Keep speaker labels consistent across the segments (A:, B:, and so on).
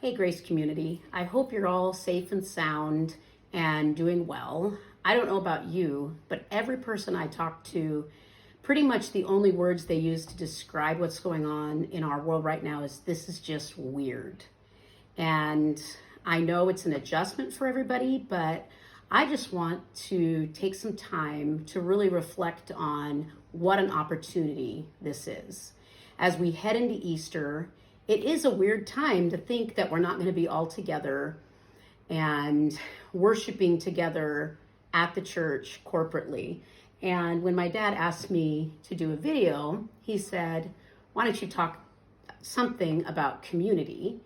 A: Hey, Grace community. I hope you're all safe and sound and doing well. I don't know about you, but every person I talk to, pretty much the only words they use to describe what's going on in our world right now is this is just weird. And I know it's an adjustment for everybody, but I just want to take some time to really reflect on what an opportunity this is. As we head into Easter, it is a weird time to think that we're not going to be all together and worshiping together at the church corporately. And when my dad asked me to do a video, he said, why don't you talk something about community?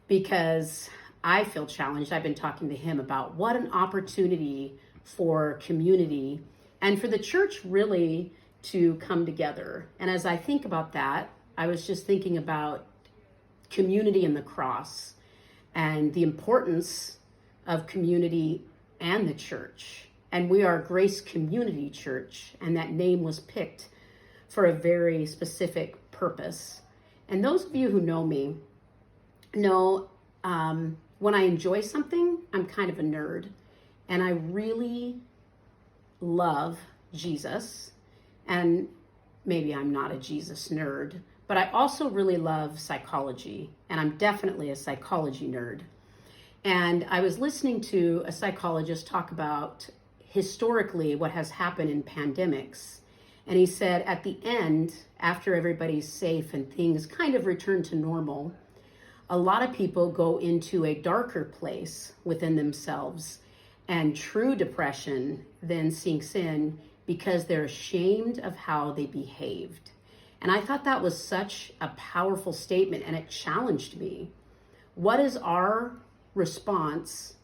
A: Because I feel challenged. I've been talking to him about what an opportunity for community and for the church really to come together. And as I think about that, I was just thinking about community and the cross and the importance of community and the church. And we are Grace Community Church, and that name was picked for a very specific purpose. And those of you who know me know when I enjoy something, I'm kind of a nerd, and I really love Jesus. And maybe I'm not a Jesus nerd, but I also really love psychology, and I'm definitely a psychology nerd. And I was listening to a psychologist talk about historically what has happened in pandemics. And he said at the end, after everybody's safe and things kind of return to normal, a lot of people go into a darker place within themselves, and true depression then sinks in because they're ashamed of how they behaved. And I thought that was such a powerful statement, and it challenged me. What is our response,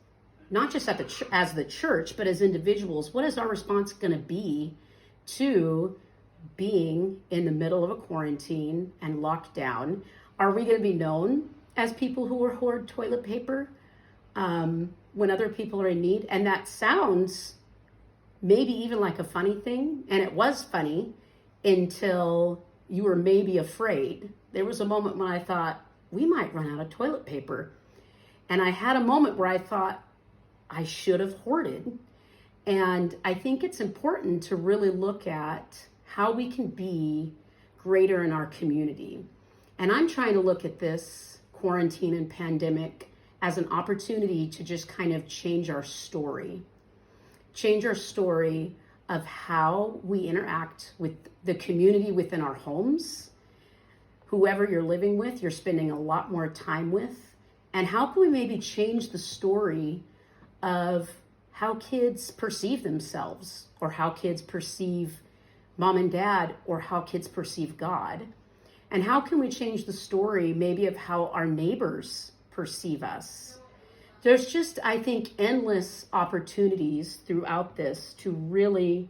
A: not just as the church, but as individuals? What is our response going to be to being in the middle of a quarantine and locked down? Are we going to be known as people who hoard toilet paper when other people are in need? And that sounds maybe even like a funny thing, and it was funny until you were maybe afraid. There was a moment when I thought, we might run out of toilet paper. And I had a moment where I thought, I should have hoarded. And I think it's important to really look at how we can be greater in our community. And I'm trying to look at this quarantine and pandemic as an opportunity to just kind of change our story of how we interact with the community within our homes. Whoever you're living with, you're spending a lot more time with. And how can we maybe change the story of how kids perceive themselves, or how kids perceive mom and dad, or how kids perceive God? And how can we change the story maybe of how our neighbors perceive us? There's just, I think, endless opportunities throughout this to really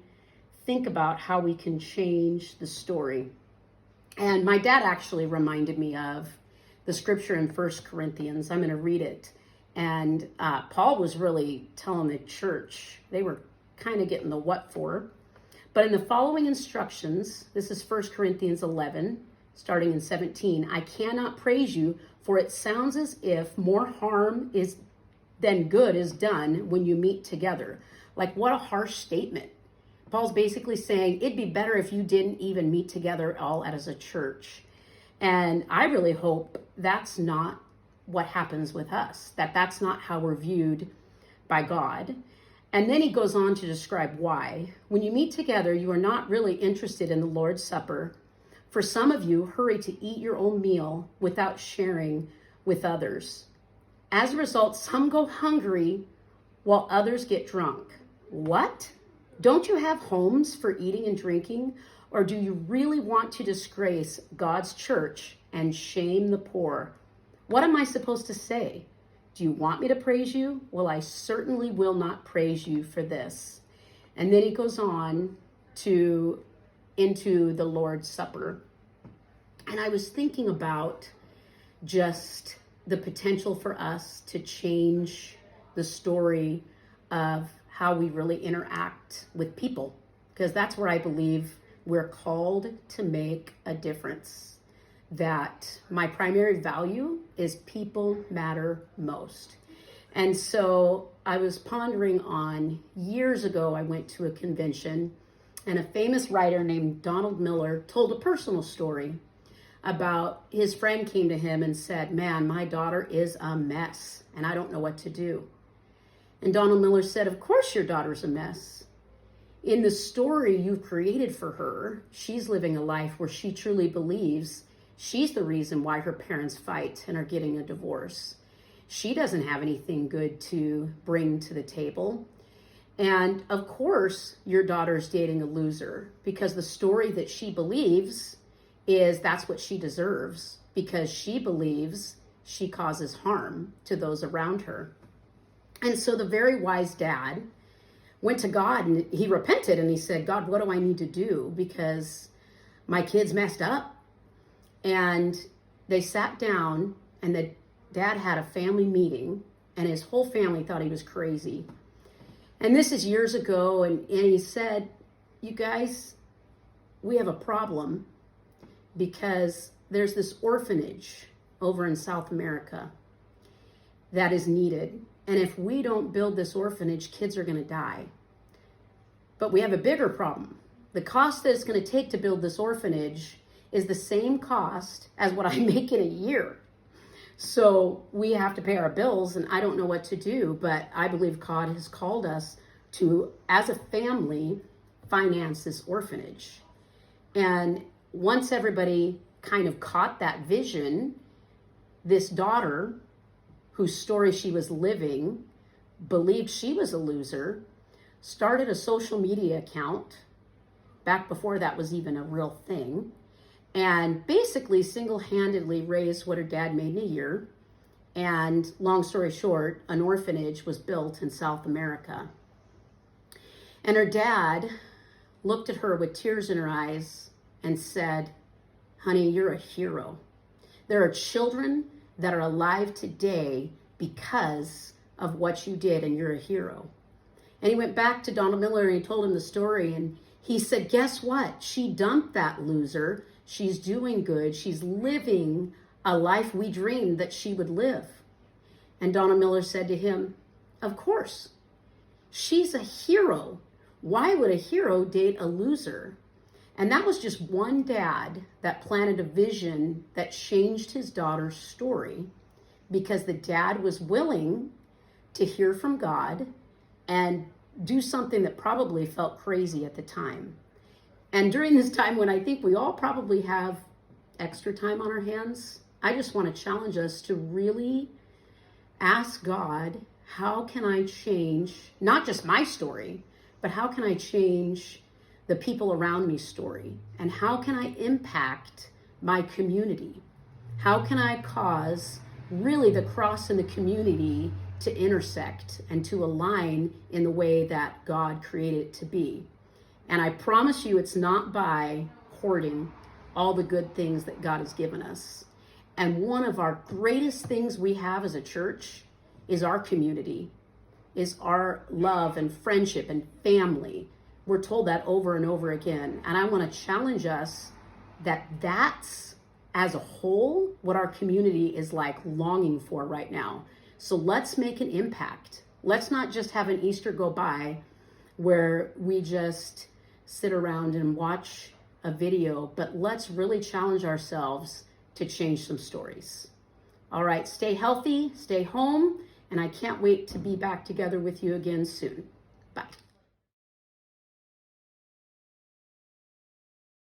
A: think about how we can change the story. And my dad actually reminded me of the scripture in 1 Corinthians. I'm going to read it. And Paul was really telling the church, they were kind of getting the what for. But in the following instructions, this is 1 Corinthians 11, starting in 17, I cannot praise you, for it sounds as if more harm than good is done when you meet together. Like, what a harsh statement. Paul's basically saying it'd be better if you didn't even meet together all as a church. And I really hope that's not what happens with us, that's not how we're viewed by God. And then he goes on to describe why. When you meet together, you are not really interested in the Lord's Supper. For some of you, hurry to eat your own meal without sharing with others. As a result, some go hungry while others get drunk. What? Don't you have homes for eating and drinking? Or do you really want to disgrace God's church and shame the poor? What am I supposed to say? Do you want me to praise you? Well, I certainly will not praise you for this. And then he goes on into the Lord's Supper. And I was thinking about just the potential for us to change the story of how we really interact with people, because that's where I believe we're called to make a difference. that my primary value is people matter most. And so I was pondering on, years ago, I went to a convention and a famous writer named Donald Miller told a personal story about his friend came to him and said, man, my daughter is a mess and I don't know what to do. And Donald Miller said, of course your daughter's a mess. In the story you've created for her, she's living a life where she truly believes she's the reason why her parents fight and are getting a divorce. She doesn't have anything good to bring to the table. And of course, your daughter's dating a loser because the story that she believes is that's what she deserves because she believes she causes harm to those around her. And so the very wise dad went to God and he repented and he said, God, what do I need to do? Because my kid's messed up. And they sat down and the dad had a family meeting and his whole family thought he was crazy. And this is years ago. And he said, you guys, we have a problem because there's this orphanage over in South America that is needed. And if we don't build this orphanage, kids are going to die. But we have a bigger problem. The cost that it's going to take to build this orphanage is the same cost as what I make in a year. So we have to pay our bills and I don't know what to do, but I believe God has called us to, as a family, finance this orphanage. And once everybody kind of caught that vision, this daughter, whose story she was living, believed she was a loser, started a social media account, back before that was even a real thing, and basically single-handedly raised what her dad made in a year. And long story short, an orphanage was built in South America. And her dad looked at her with tears in her eyes and said, honey, you're a hero. There are children that are alive today because of what you did, and you're a hero. And he went back to Donald Miller and he told him the story, and he said, guess what? She dumped that loser. She's doing good. She's living a life we dreamed that she would live. And Donald Miller said to him, of course, she's a hero. Why would a hero date a loser? And that was just one dad that planted a vision that changed his daughter's story because the dad was willing to hear from God and do something that probably felt crazy at the time. And during this time when I think we all probably have extra time on our hands, I just want to challenge us to really ask God, how can I change not just my story, but how can I change the people around me's story? And how can I impact my community? How can I cause really the cross in the community to intersect and to align in the way that God created it to be? And I promise you, it's not by hoarding all the good things that God has given us. And one of our greatest things we have as a church is our community, is our love and friendship and family. We're told that over and over again. And I want to challenge us that that's, as a whole, what our community is like longing for right now. So let's make an impact. Let's not just have an Easter go by where we just sit around and watch a video, but let's really challenge ourselves to change some stories. All right, stay healthy, stay home, and I can't wait to be back together with you again soon. Bye.